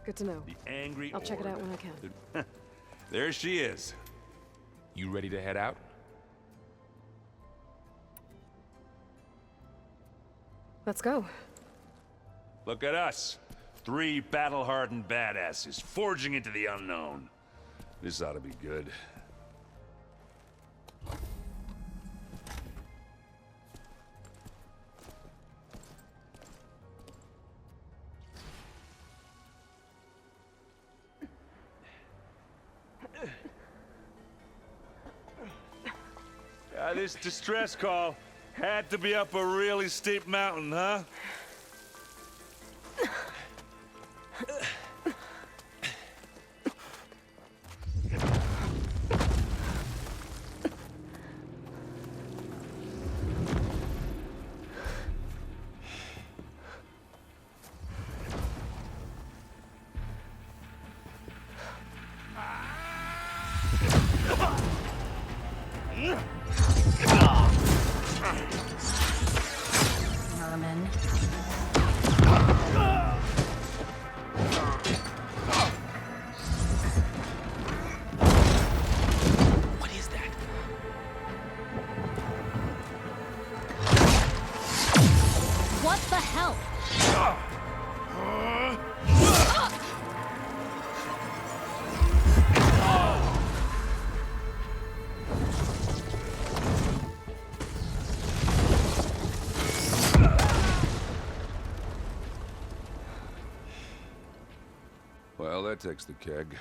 Good to know. The angry I'll check it orb. out when I can. There she is. You ready to head out? Let's go. Look at us. 3 battle-hardened badasses forging into the unknown. This ought to be good. This distress call had to be up a really steep mountain, huh? Merman. What is that? What the hell? Well, that takes the keg.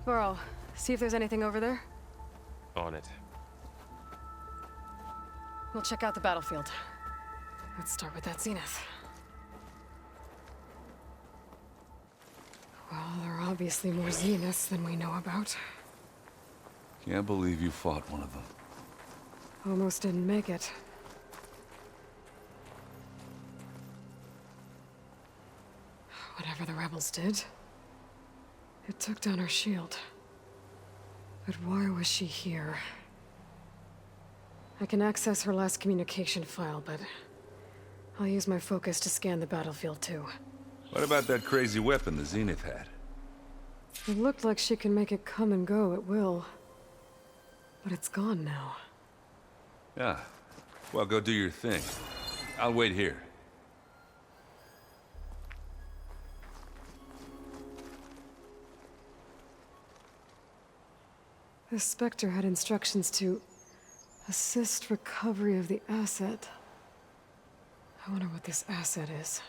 Varl, see if there's anything over there. On it. We'll check out the battlefield. Let's start with that Zenith. Well, there are obviously more Zeniths than we know about. Can't believe you fought one of them. Almost didn't make it. Whatever the rebels did, it took down her shield. But why was she here? I can access her last communication file, but I'll use my focus to scan the battlefield too. What about that crazy weapon the Zenith had? It looked like she can make it come and go at will. But it's gone now. Yeah. Well, go do your thing. I'll wait here. The Spectre had instructions to assist recovery of the asset. I wonder what this asset is.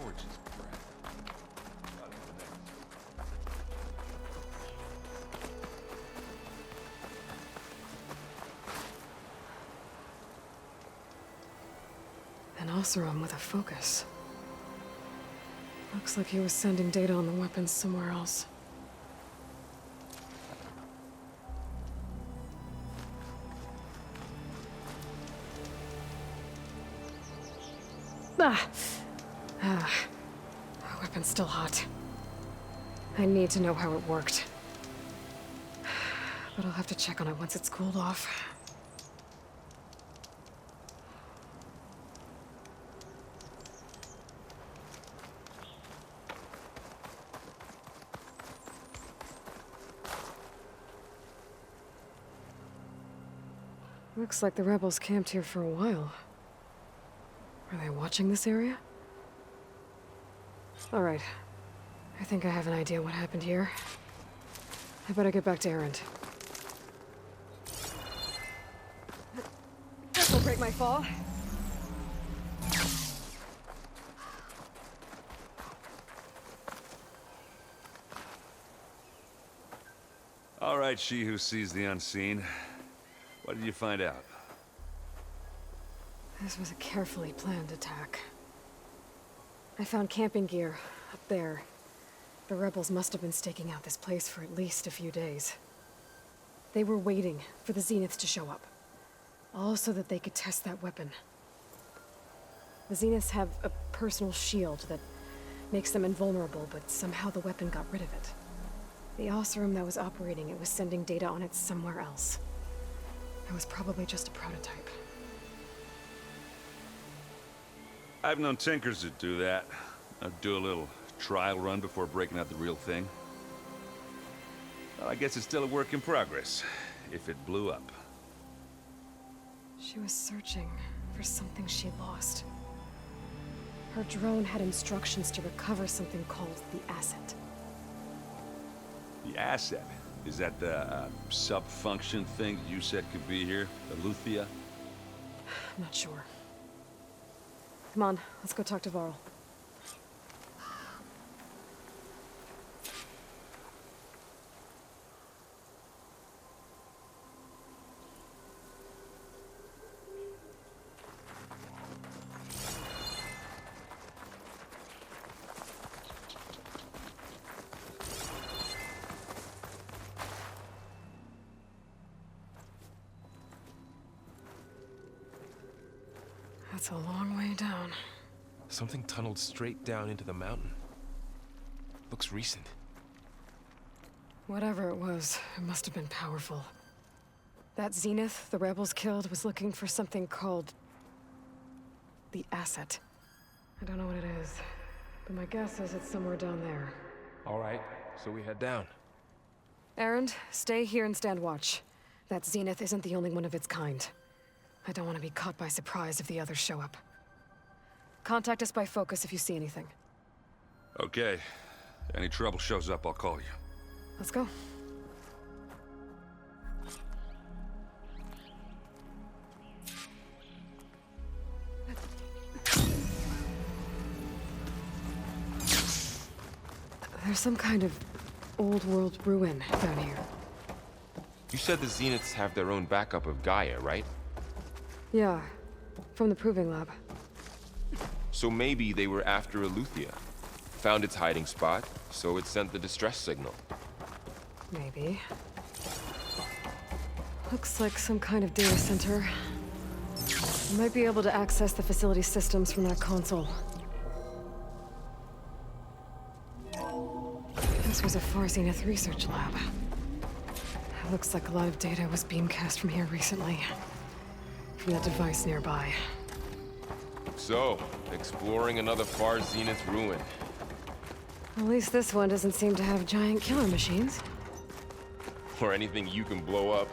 Gorgeous breath. An Oseram with a focus. Looks like he was sending data on the weapons somewhere else. Ah, the weapon's still hot. I need to know how it worked. But I'll have to check on it once it's cooled off. Looks like the rebels camped here for a while. Are they watching this area? All right. I think I have an idea what happened here. I better get back to Erend. This'll break my fall. All right, she who sees the unseen. What did you find out? This was a carefully planned attack. I found camping gear up there. The rebels must have been staking out this place for at least a few days. They were waiting for the Zeniths to show up. All so that they could test that weapon. The Zeniths have a personal shield that makes them invulnerable, but somehow the weapon got rid of it. The Oseram that was operating it was sending data on it somewhere else. It was probably just a prototype. I've known tinkers that do that. I'd do a little trial run before breaking out the real thing. Well, I guess it's still a work in progress, if it blew up. She was searching for something she lost. Her drone had instructions to recover something called the asset. The asset? Is that the sub-function thing you said could be here? The Luthia? I'm not sure. Come on, let's go talk to Varl. That's a long way down. Something tunneled straight down into the mountain. Looks recent. Whatever it was, it must have been powerful. That Zenith the rebels killed was looking for something called the asset. I don't know what it is, but my guess is it's somewhere down there. All right, so we head down. Erend, stay here and stand watch. That Zenith isn't the only one of its kind. I don't want to be caught by surprise if the others show up. Contact us by focus if you see anything. Okay. Any trouble shows up, I'll call you. Let's go. There's some kind of old world ruin down here. You said the Zeniths have their own backup of Gaia, right? Yeah, from the proving lab. So maybe they were after Eleuthia. Found its hiding spot, so it sent the distress signal. Maybe. Looks like some kind of data center. You might be able to access the facility systems from that console. This was a Far Zenith research lab. It looks like a lot of data was beamcast from here recently. From that device nearby. So, exploring another Far Zenith ruin. At least this one doesn't seem to have giant killer machines. Or anything you can blow up.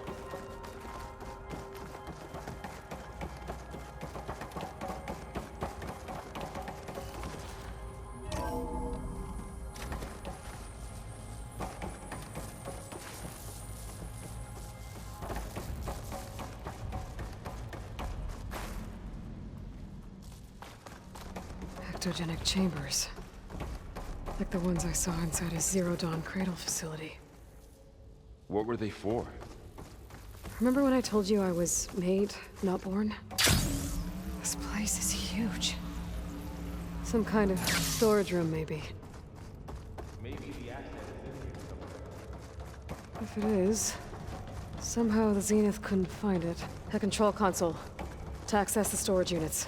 Ectogenic chambers. Like the ones I saw inside a Zero Dawn Cradle facility. What were they for? Remember when I told you I was made, not born? This place is huge. Some kind of storage room, maybe. Maybe the asset is in here somewhere. If it is, somehow the Zenith couldn't find it. A control console. To access the storage units.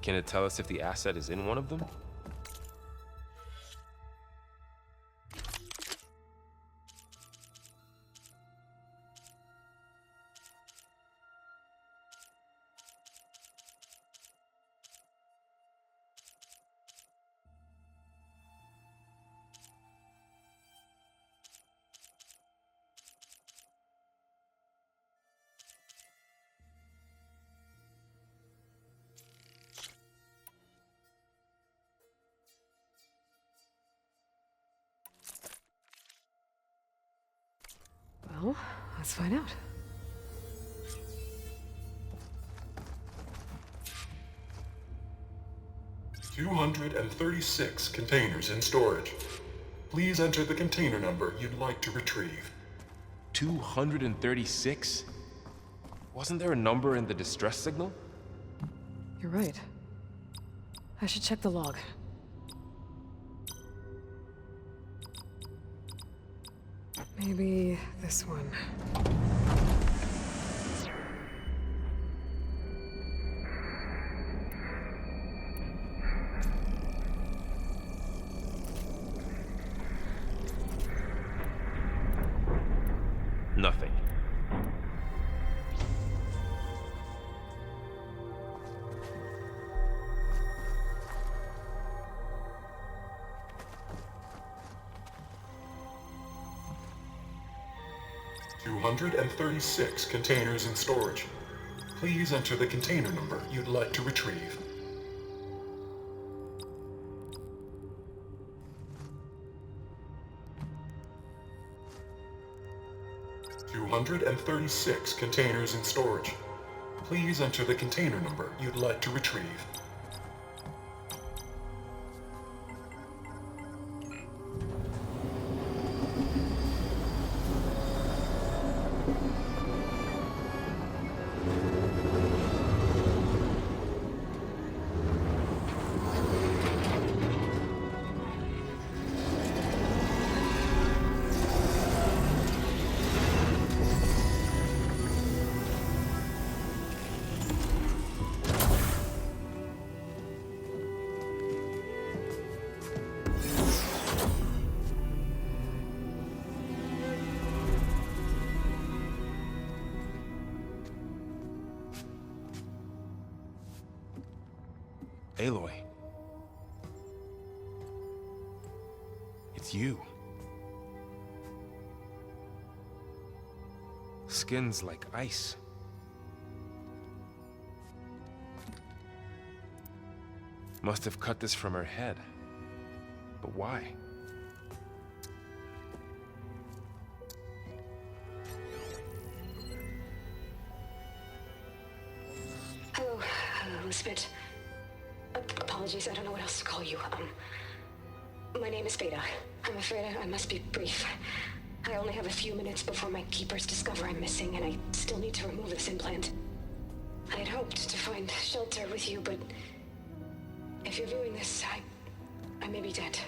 Can it tell us if the asset is in one of them? Well, let's find out. $236 containers in storage. Please enter the container number you'd like to retrieve. 236? Wasn't there a number in the distress signal? You're right. I should check the log. Maybe this one. 236 containers in storage. Please enter the container number you'd like to retrieve. 236 containers in storage. Please enter the container number you'd like to retrieve. Aloy. It's you. Skin's like ice. Must have cut this from her head. But why? Hello, Spit. Apologies, I don't know what else to call you. My name is Beta. I'm afraid I must be brief. I only have a few minutes before my keepers discover I'm missing, and I still need to remove this implant. I had hoped to find shelter with you, but if you're viewing this, I may be dead.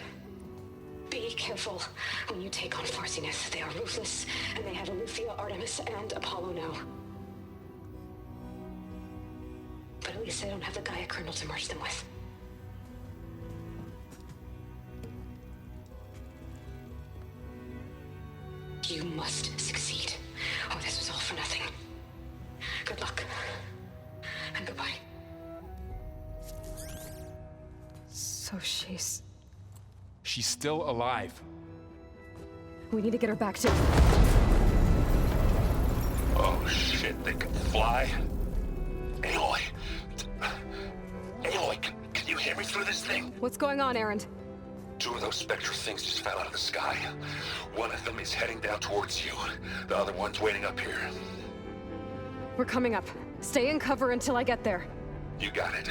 Be careful when you take on Far Zenith. They are ruthless, and they have Eleuthia, Artemis, and Apollo now. But at least I don't have the Gaia kernel to merge them with. You must succeed, or this was all for nothing. Good luck. And goodbye. So she's still alive. We need to get her back to... Oh shit, they can fly? Aloy! Aloy, can you hear me through this thing? What's going on, Erend? Two of those spectral things just fell out of the sky. One of them is heading down towards you. The other one's waiting up here. We're coming up. Stay in cover until I get there. You got it.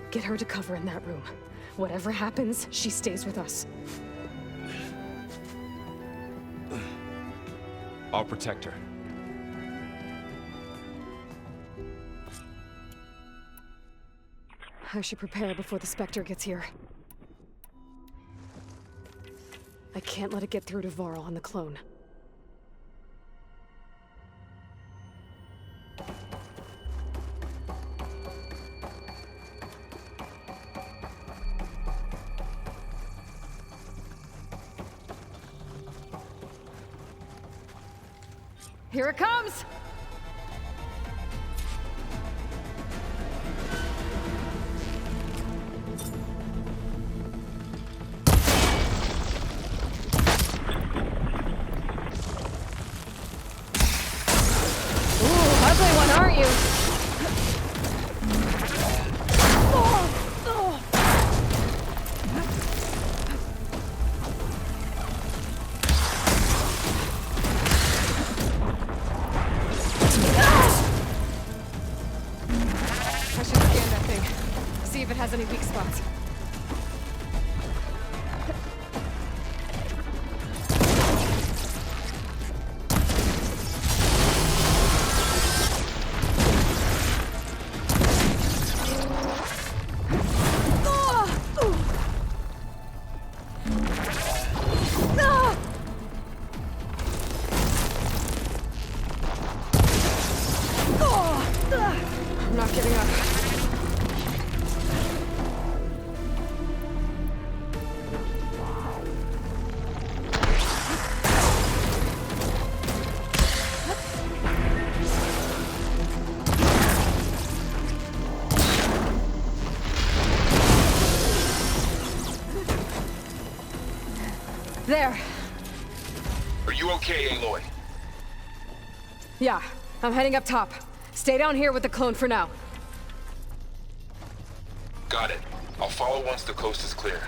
Get her to cover in that room. Whatever happens, she stays with us. I'll protect her. I should prepare before the Spectre gets here. I can't let it get through to Varl on the clone. Here it comes! Has any weak spots. I'm not giving up. There. Are You okay, Aloy? Yeah, I'm heading up top. Stay down here with the clone for now. Got it. I'll follow once the coast is clear.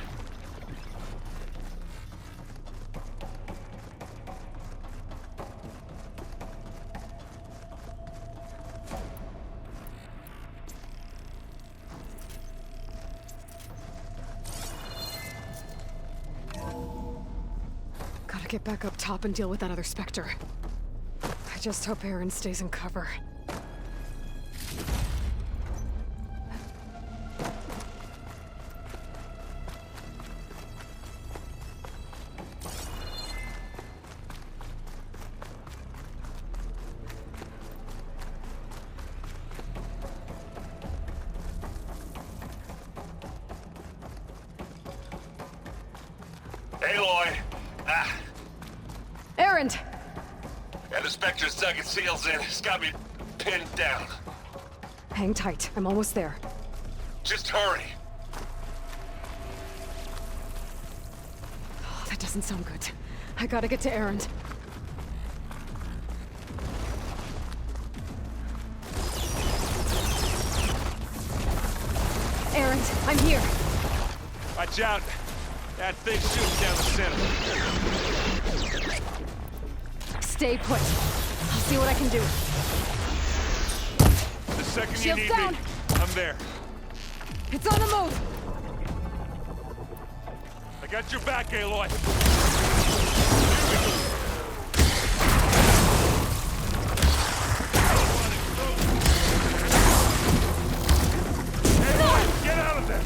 Gotta get back up top and deal with that other Spectre. I just hope Aaron stays in cover. Aloy! Ah, Aaron! and the Spectre's dug its heels in. It's got me pinned down. Hang tight, I'm almost there. Just hurry. Oh, that doesn't sound good. I gotta get to Aaron. Aaron, I'm here. Watch out. That thing's shooting down the center. Stay put. I'll see what I can do. The second Shields you need down. me, I'm there. It's on the move! I got your back, Aloy. Aloy, get out of there!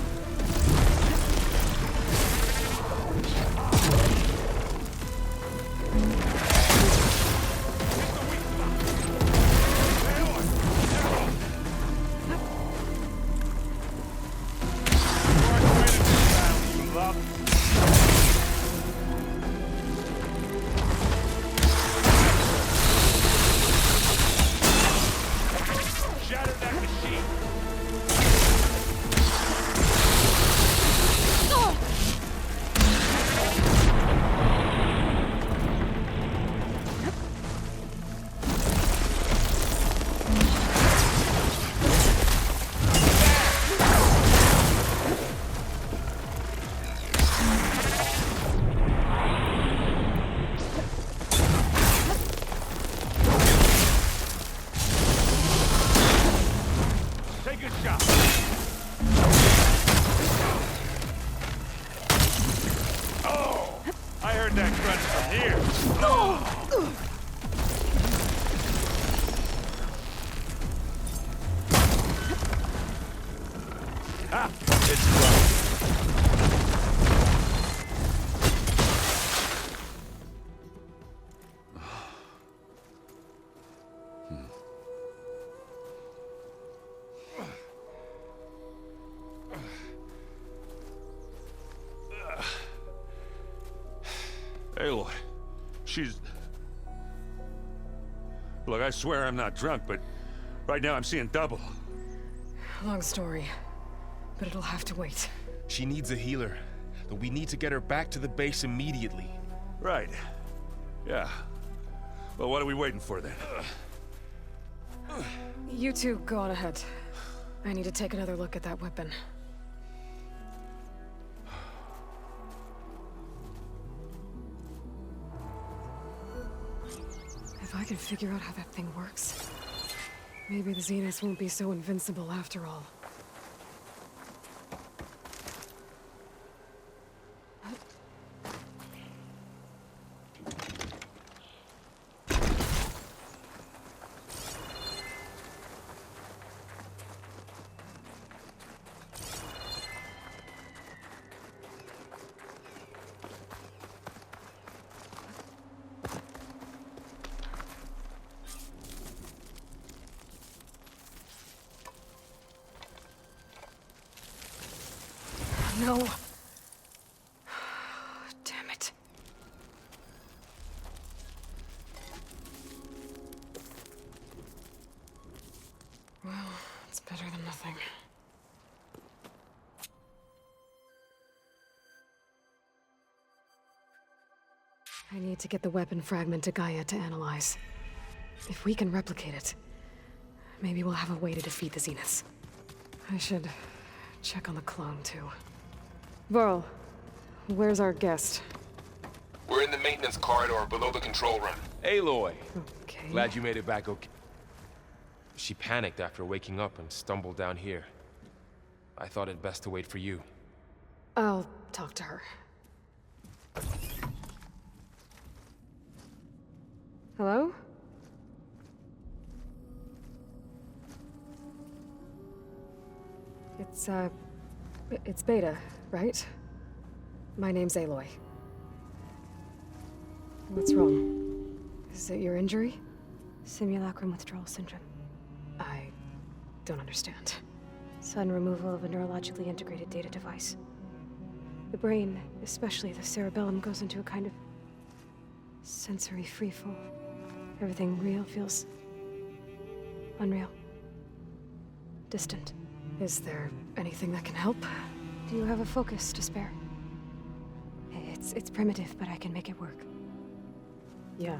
Shatter that machine! Take a shot. Oh! I heard that crunch from here. Ah! It's close. Aloy, she's... Look, I swear I'm not drunk, but right now I'm seeing double. Long story, but it'll have to wait. She needs a healer, but we need to get her back to the base immediately. Right. Yeah. Well, what are we waiting for then? You two go on ahead. I need to take another look at that weapon. If I can figure out how that thing works, maybe the Zeniths won't be so invincible after all. No. Damn it. Well, it's better than nothing. I need to get the weapon fragment to Gaia to analyze. If we can replicate it, maybe we'll have a way to defeat the Zeniths. I should check on the clone, too. Varl, where's our guest? We're in the maintenance corridor below the control room. Aloy! Okay. Glad you made it back okay. She panicked after waking up and stumbled down here. I thought it best to wait for you. I'll talk to her. Hello? It's Beta, right? My name's Aloy. What's wrong? Is it your injury? Simulacrum withdrawal syndrome. I don't understand. Sudden removal of a neurologically integrated data device. The brain, especially the cerebellum, goes into a kind of sensory freefall. Everything real feels unreal. Distant. Is there anything that can help? Do you have a focus to spare? It's primitive, but I can make it work. Yeah.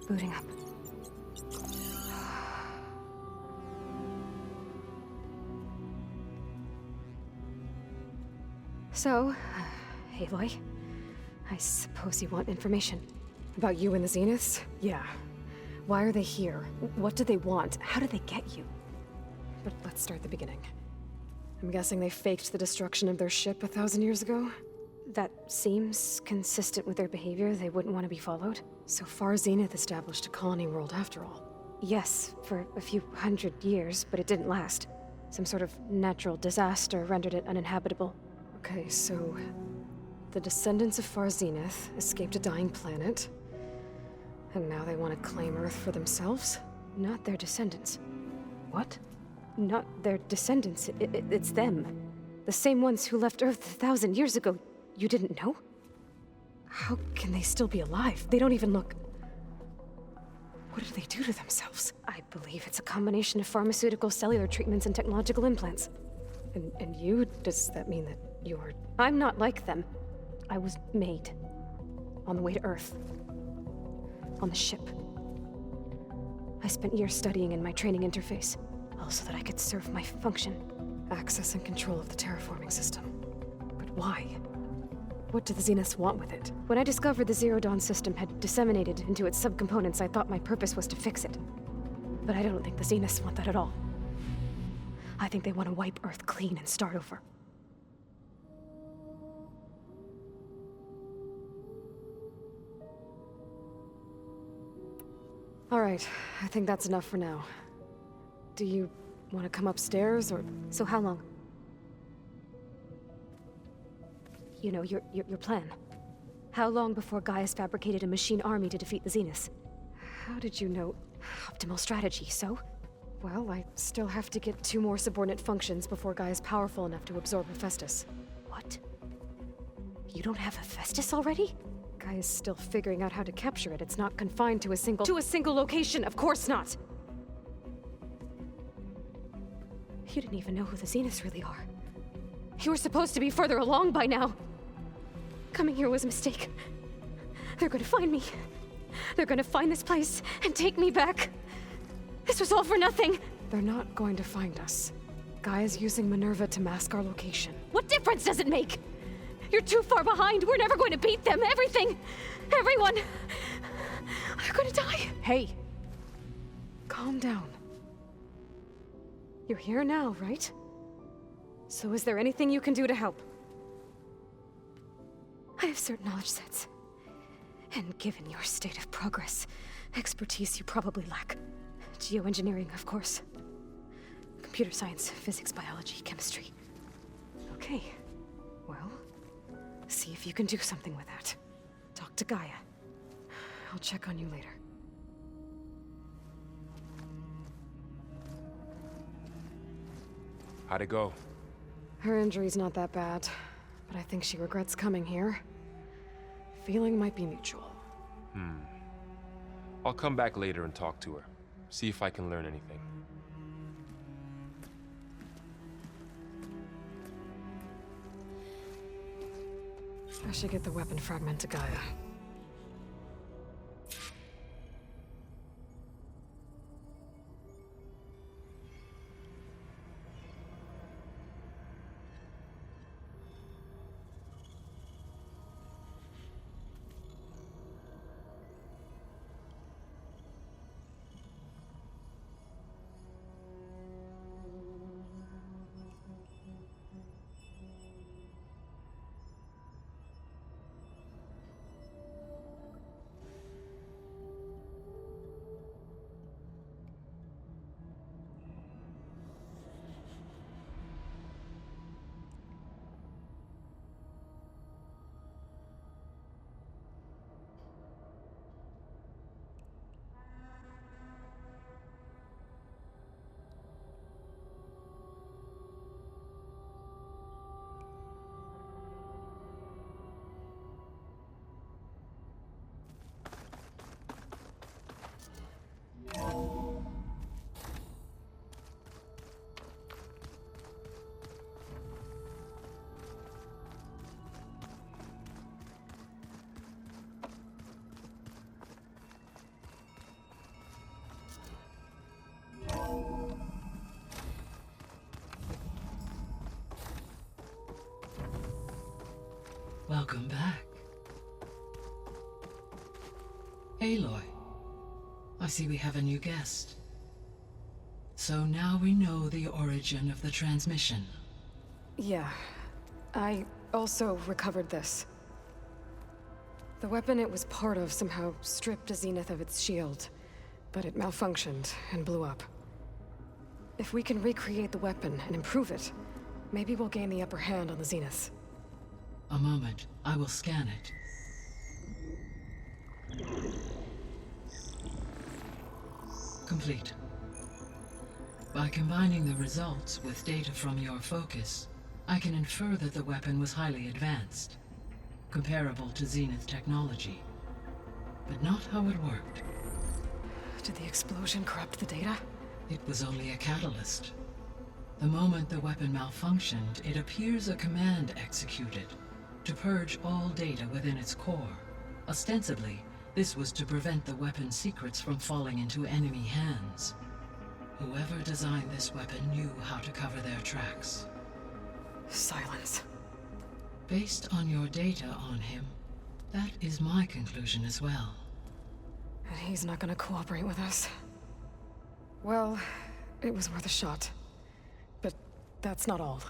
Booting up. So, Aloy, I suppose you want information. About you and the Zeniths? Yeah. Why are they here? What do they want? How do they get you? But let's start at the beginning. I'm guessing they faked the destruction of their ship 1,000 years ago? That seems consistent with their behavior. They wouldn't want to be followed. So far, Zenith established a colony world after all. Yes, for a few hundred years, but it didn't last. Some sort of natural disaster rendered it uninhabitable. Okay, so the descendants of Far Zenith escaped a dying planet, and now they want to claim Earth for themselves? Not their descendants. What? Not their descendants. It's them. The same ones who left Earth 1,000 years ago. You didn't know? How can they still be alive? They don't even look... What did they do to themselves? I believe it's a combination of pharmaceutical, cellular treatments, and technological implants. And you? Does that mean that you're... I'm not like them. I was made. On the way to Earth. On the ship. I spent years studying in my training interface, all so that I could serve my function. Access and control of the terraforming system. But why? What do the Zeniths want with it? When I discovered the Zero Dawn system had disseminated into its subcomponents, I thought my purpose was to fix it. But I don't think the Zeniths want that at all. I think they want to wipe Earth clean and start over. All right, I think that's enough for now. Do you want to come upstairs, or... So how long? You know, your plan. How long before Gaia's fabricated a machine army to defeat the Zeniths? How did you know? Optimal strategy, so? Well, I still have to get 2 more subordinate functions before Gaia's powerful enough to absorb Hephaestus. What? You don't have Hephaestus already? Gaia's still figuring out how to capture it. It's not confined to a single... To a single location, of course not! You didn't even know who the Zeniths really are. You were supposed to be further along by now. Coming here was a mistake. They're gonna find me. They're gonna find this place and take me back. This was all for nothing. They're not going to find us. Gaia's using Minerva to mask our location. What difference does it make? You're too far behind. We're never going to beat them. Everything. Everyone. They're gonna die. Hey. Calm down. You're here now, right? So is there anything you can do to help? I have certain knowledge sets. And given your state of progress, expertise you probably lack. Geoengineering, of course. Computer science, physics, biology, chemistry. Okay. Well, see if you can do something with that. Talk to Gaia. I'll check on you later. How'd it go? Her injury's not that bad, but I think she regrets coming here. Feeling might be mutual. I'll come back later and talk to her. See if I can learn anything. I should get the weapon fragment to Gaia. Welcome back. Aloy, I see we have a new guest. So now we know the origin of the transmission. Yeah. I also recovered this. The weapon it was part of somehow stripped a Zenith of its shield, but it malfunctioned and blew up. If we can recreate the weapon and improve it, maybe we'll gain the upper hand on the Zeniths. A moment, I will scan it. Complete. By combining the results with data from your focus, I can infer that the weapon was highly advanced, comparable to Zenith technology, but not how it worked. Did the explosion corrupt the data? It was only a catalyst. The moment the weapon malfunctioned, it appears a command executed to purge all data within its core. Ostensibly, this was to prevent the weapon's secrets from falling into enemy hands. Whoever designed this weapon knew how to cover their tracks. Silence. Based on your data on him, that is my conclusion as well. And he's not gonna cooperate with us. Well, it was worth a shot. But that's not all.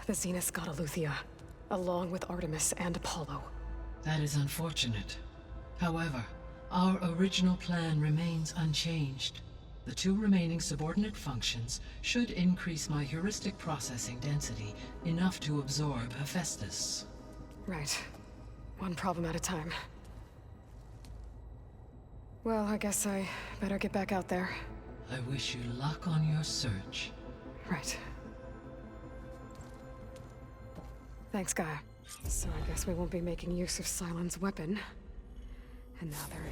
The Zeniths got Aletheia, along with Artemis and Apollo. That is unfortunate. However, our original plan remains unchanged. The two remaining subordinate functions should increase my heuristic processing density enough to absorb Hephaestus. Right. One problem at a time. Well, I guess I better get back out there. I wish you luck on your search. Right. Thanks, Gaia. So I guess we won't be making use of Cylon's weapon. And now they're